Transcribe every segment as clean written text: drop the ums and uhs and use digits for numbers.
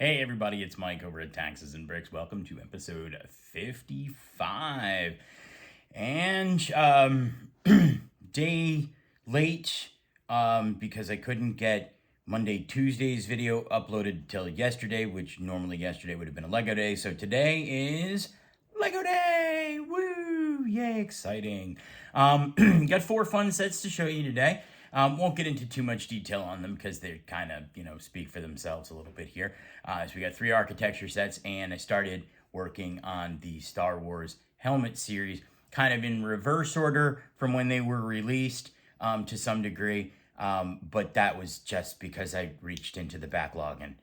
Hey everybody, it's Mike over at Taxes and Bricks. Welcome to episode 55. And day late because I couldn't get Monday, Tuesday's video uploaded till yesterday, which normally yesterday would have been a Lego day. So today is Lego Day! Woo! Yay, exciting. Got 4 fun sets to show you today. Won't get into too much detail on them because they kind of, speak for themselves a little bit here. So we got 3 architecture sets, and I started working on the Star Wars helmet series, kind of in reverse order from when they were released to some degree. But that was just because I reached into the backlog and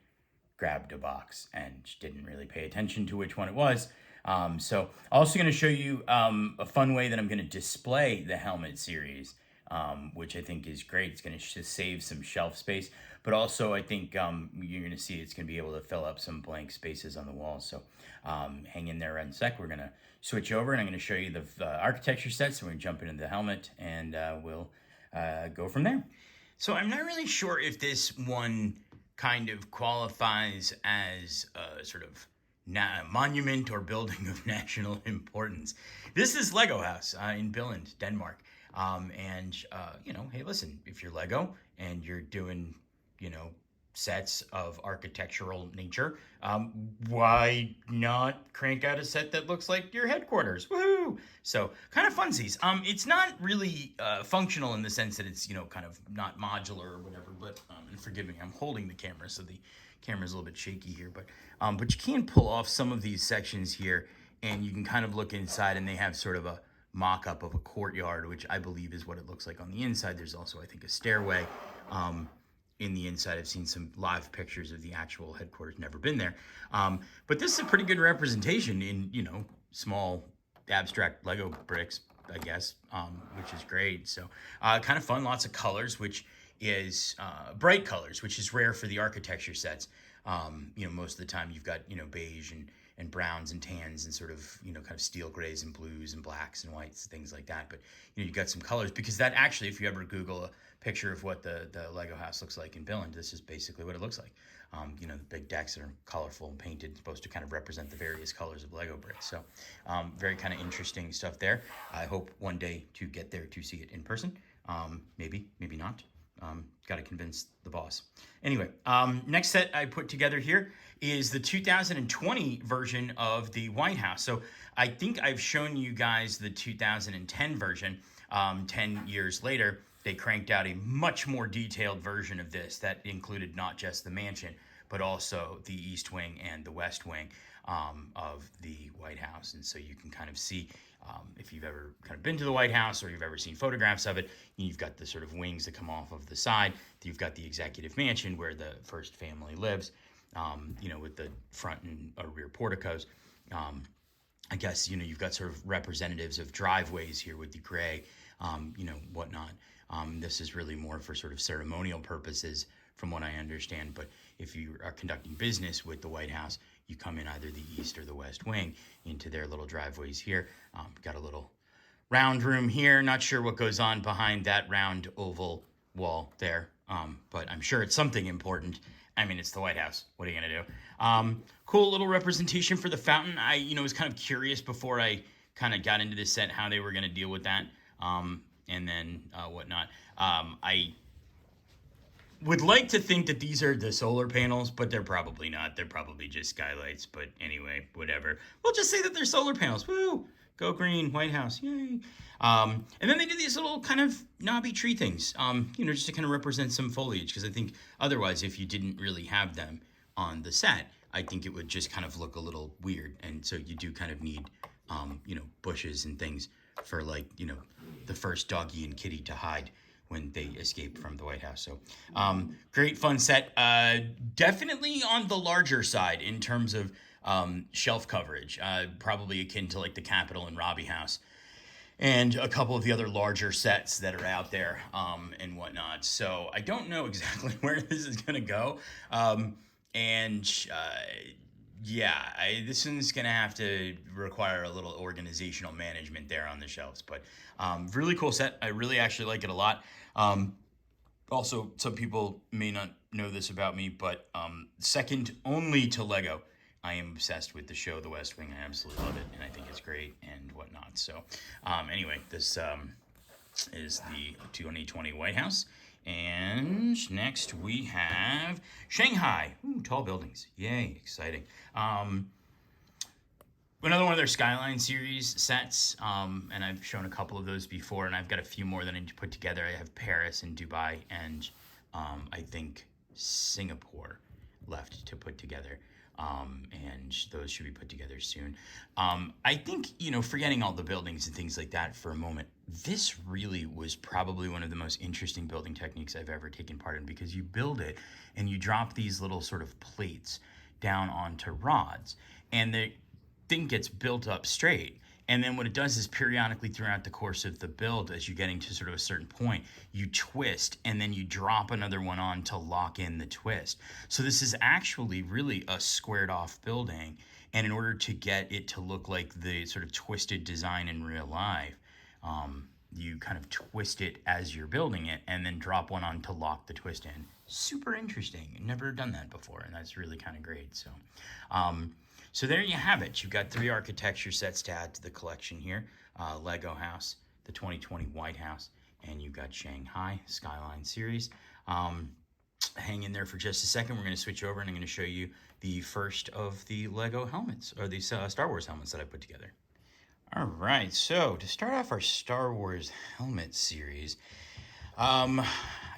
grabbed a box and didn't really pay attention to which one it was. So also going to show you a fun way that I'm going to display the helmet series, which I think is great. It's going to save some shelf space, but also I think you're going to see it's going to be able to fill up some blank spaces on the walls. So hang in there one sec. We're going to switch over and I'm going to show you the architecture set. So we're going to jump into the helmet and we'll go from there. So I'm not really sure if this one kind of qualifies as a sort of monument or building of national importance. This is Lego House in Billund, Denmark. Hey, listen, if you're Lego and you're doing, sets of architectural nature, why not crank out a set that looks like your headquarters? Woohoo! So kind of funsies. It's not really functional in the sense that it's, kind of not modular or whatever, but, and forgive me, I'm holding the camera, so the camera's a little bit shaky here, but you can pull off some of these sections here and you can kind of look inside and they have sort of a mock-up of a courtyard, which I believe is what it looks like on the inside. There's also, I think, a stairway in the inside. I've seen some live pictures of the actual headquarters, never been there. But this is a pretty good representation in, small abstract Lego bricks, I guess, which is great. So kind of fun, lots of colors, which is bright colors, which is rare for the architecture sets. Most of the time you've got, beige and browns and tans and sort of, kind of steel grays and blues and blacks and whites, things like that. But, you've got some colors because that actually, if you ever Google a picture of what the Lego house looks like in Billund, this is basically what it looks like. The big decks that are colorful and painted, supposed to kind of represent the various colors of Lego bricks. So very kind of interesting stuff there. I hope one day to get there to see it in person. Maybe not. Got to convince the boss. Anyway, next set I put together here is the 2020 version of the White House. So I think I've shown you guys the 2010 version. 10 years later, they cranked out a much more detailed version of this that included not just the mansion, but also the East Wing and the West Wing of the White House. And so you can kind of see, if you've ever kind of been to the White House or you've ever seen photographs of it, you've got the sort of wings that come off of the side. You've got the executive mansion where the first family lives, with the front and rear porticos. I guess, you've got sort of representatives of driveways here with the gray, whatnot. This is really more for sort of ceremonial purposes from what I understand. But if you are conducting business with the White House, you come in either the East or the West Wing into their little driveways here. Got a little round room here. Not sure what goes on behind that round oval wall there, but I'm sure it's something important. I mean, it's the White House. What are you going to do? Cool little representation for the fountain. I, was kind of curious before I kind of got into this set how they were going to deal with that, and then whatnot. I would like to think that these are the solar panels, but they're probably not. They're probably just skylights, but anyway, whatever. We'll just say that they're solar panels. Woo! Go green, White House, yay. And then they do these little kind of knobby tree things, just to kind of represent some foliage, because I think otherwise, if you didn't really have them on the set, I think it would just kind of look a little weird. And so you do kind of need, bushes and things for the first doggy and kitty to hide when they escaped from the White House. So great fun set. Definitely on the larger side in terms of shelf coverage, probably akin to the Capitol and Robbie House and a couple of the other larger sets that are out there and whatnot. So I don't know exactly where this is going to go. This one's going to have to require a little organizational management there on the shelves. But really cool set. I really actually like it a lot. Also, some people may not know this about me, but second only to Lego, I am obsessed with the show The West Wing. I absolutely love it, and I think it's great and whatnot. So, anyway, this is the 2020 White House. And next we have Shanghai. Ooh, tall buildings. Yay, exciting. Another one of their Skyline series sets, and I've shown a couple of those before, and I've got a few more that I need to put together. I have Paris and Dubai and I think Singapore left to put together, and those should be put together soon. I think, forgetting all the buildings and things like that for a moment, this really was probably one of the most interesting building techniques I've ever taken part in, because you build it and you drop these little sort of plates down onto rods, and the thing gets built up straight. And then what it does is periodically throughout the course of the build, as you're getting to sort of a certain point, you twist and then you drop another one on to lock in the twist. So this is actually really a squared off building. And in order to get it to look like the sort of twisted design in real life, you kind of twist it as you're building it and then drop one on to lock the twist in. Super interesting. Never done that before, and that's really kind of great. So there you have it. You've got 3 architecture sets to add to the collection here. Lego House, the 2020 White House, and you've got Shanghai Skyline series. Hang in there for just a second. We're going to switch over and I'm going to show you the first of the Lego helmets, or these Star Wars helmets that I put together. All right, so to start off our Star Wars helmet series, I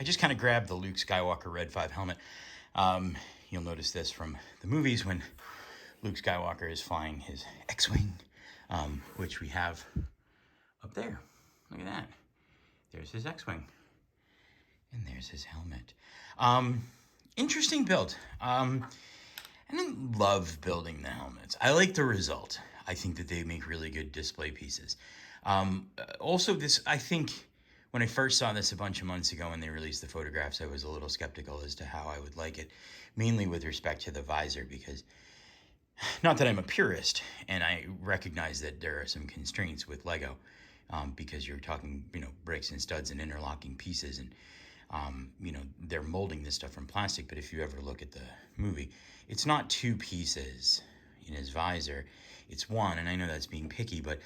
just kind of grabbed the Luke Skywalker Red 5 helmet. You'll notice this from the movies when Luke Skywalker is flying his X-Wing, which we have up there. Look at that. There's his X-Wing. And there's his helmet. Interesting build. I don't love building the helmets. I like the result. I think that they make really good display pieces. Also, I think when I first saw this a bunch of months ago when they released the photographs, I was a little skeptical as to how I would like it, mainly with respect to the visor, because not that I'm a purist, and I recognize that there are some constraints with Lego, because you're talking, bricks and studs and interlocking pieces, and they're molding this stuff from plastic. But if you ever look at the movie, it's not 2 pieces in his visor, it's 1. And I know that's being picky, but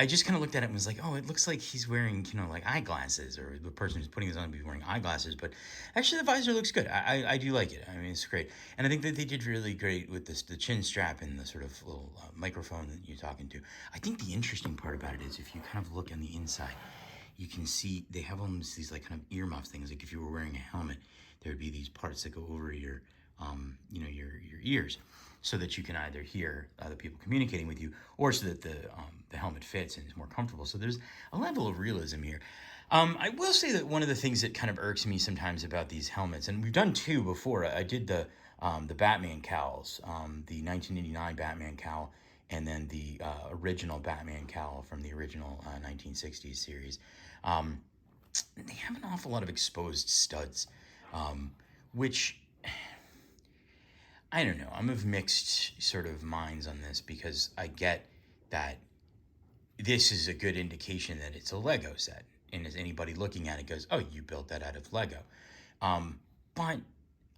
I just kind of looked at it and was like, oh, it looks like he's wearing, like eyeglasses, or the person who's putting this on be wearing eyeglasses. But actually, the visor looks good. I do like it. I mean, it's great. And I think that they did really great with the chin strap and the sort of little microphone that you're talking to. I think the interesting part about it is if you kind of look on the inside, you can see they have almost these like kind of earmuff things. Like if you were wearing a helmet, there would be these parts that go over your, your ears, so that you can either hear other people communicating with you, or so that the helmet fits and is more comfortable. So there's a level of realism here. I will say that one of the things that kind of irks me sometimes about these helmets, and we've done 2 before. I did the Batman cowls, the 1989 Batman cowl, and then the original Batman cowl from the original 1960s series. They have an awful lot of exposed studs, which, I don't know. I'm of mixed sort of minds on this, because I get that this is a good indication that it's a Lego set. And as anybody looking at it goes, oh, you built that out of Lego. But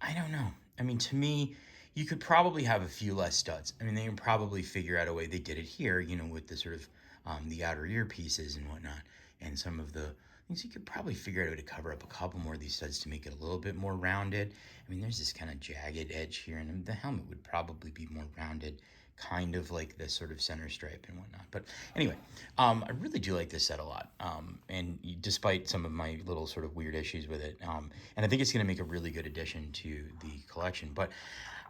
I don't know. I mean, to me, you could probably have a few less studs. I mean, they can probably figure out a way. They did it here, with the sort of the outer ear pieces and whatnot, and some of the things. You could probably figure out a way to cover up a couple more of these studs to make it a little bit more rounded. I mean, there's this kind of jagged edge here, and the helmet would probably be more rounded, kind of like this sort of center stripe and whatnot. But anyway, I really do like this set a lot, and despite some of my little sort of weird issues with it, and I think it's going to make a really good addition to the collection. But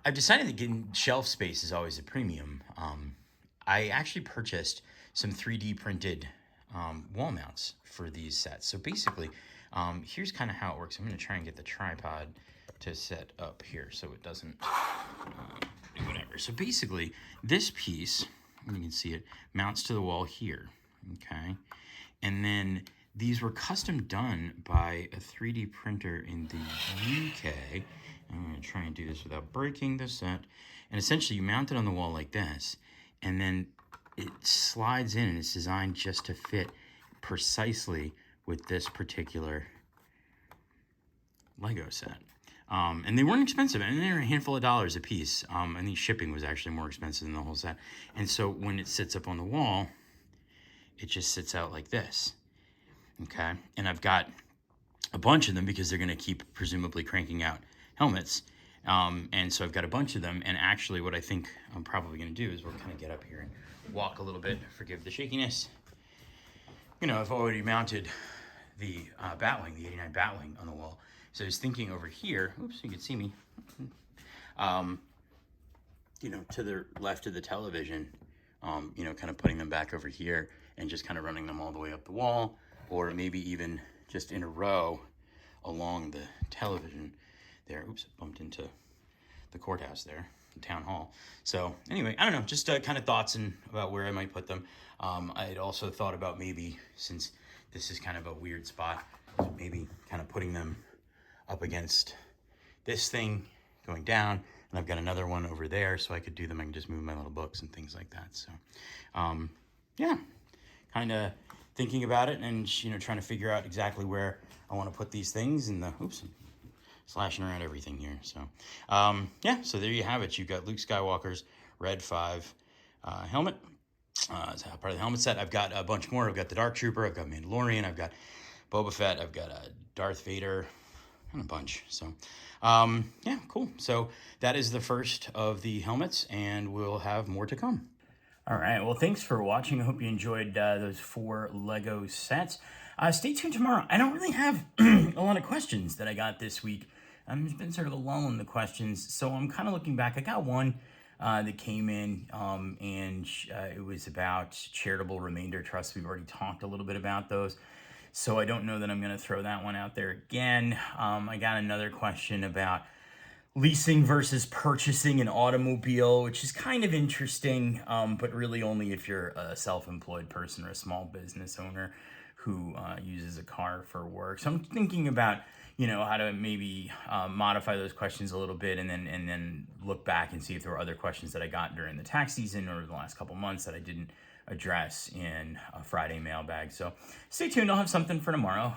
I've decided that getting shelf space is always a premium. I actually purchased some 3D printed wall mounts for these sets. So basically, here's kind of how it works. I'm going to try and get the tripod to set up here so it doesn't do whatever. So basically, this piece, you can see it, mounts to the wall here, okay? And then these were custom done by a 3D printer in the UK. I'm going to try and do this without breaking the set. And essentially, you mount it on the wall like this, and then it slides in, and it's designed just to fit precisely with this particular Lego set. And they weren't expensive, and they were a handful of dollars a piece. And the shipping was actually more expensive than the whole set. And so when it sits up on the wall, it just sits out like this. Okay, and I've got a bunch of them because they're going to keep presumably cranking out helmets. And so I've got a bunch of them. And actually, what I think I'm probably going to do is we'll kind of get up here and walk a little bit. Forgive the shakiness. You know, I've already mounted the Batwing, the 89 Batwing on the wall. So I was thinking over here, oops, you can see me, you know, to the left of the television, you know, kind of putting them back over here and just kind of running them all the way up the wall, or maybe even just in a row along the television there. Oops, bumped into the courthouse there, the town hall. So anyway, I don't know, just kind of thoughts about where I might put them. I had also thought about maybe, since this is kind of a weird spot, maybe kind of putting them up against this thing going down, and I've got another one over there, so I could do them. I can just move my little books and things like that. So yeah, kind of thinking about it, and you know, trying to figure out exactly where I want to put these things in the, oops, slashing around everything here. So yeah, so there you have it. You've got Luke Skywalker's Red 5 helmet. It's part of the helmet set. I've got a bunch more. I've got the Dark Trooper, I've got Mandalorian, I've got Boba Fett, I've got Darth Vader, and a bunch. So yeah, cool. So that is the first of the helmets, and we'll have more to come. All right, well, thanks for watching. I hope you enjoyed those 4 Lego sets. Stay tuned tomorrow. I don't really have a lot of questions that I got this week. There's been sort of a lull in the questions, so I'm kind of looking back. I got one that came in, and it was about charitable remainder trusts. We've already talked a little bit about those, so I don't know that I'm going to throw that one out there again. I got another question about leasing versus purchasing an automobile, which is kind of interesting, but really only if you're a self-employed person or a small business owner who uses a car for work. So I'm thinking about, you know, how to maybe modify those questions a little bit, and then look back and see if there were other questions that I got during the tax season or the last couple months that I didn't address in a Friday mailbag. So stay tuned. I'll have something for tomorrow.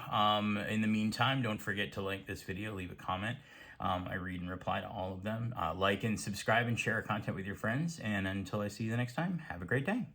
In the meantime, don't forget to like this video, leave a comment. I read and reply to all of them. Like and subscribe and share our content with your friends. And until I see you the next time, have a great day.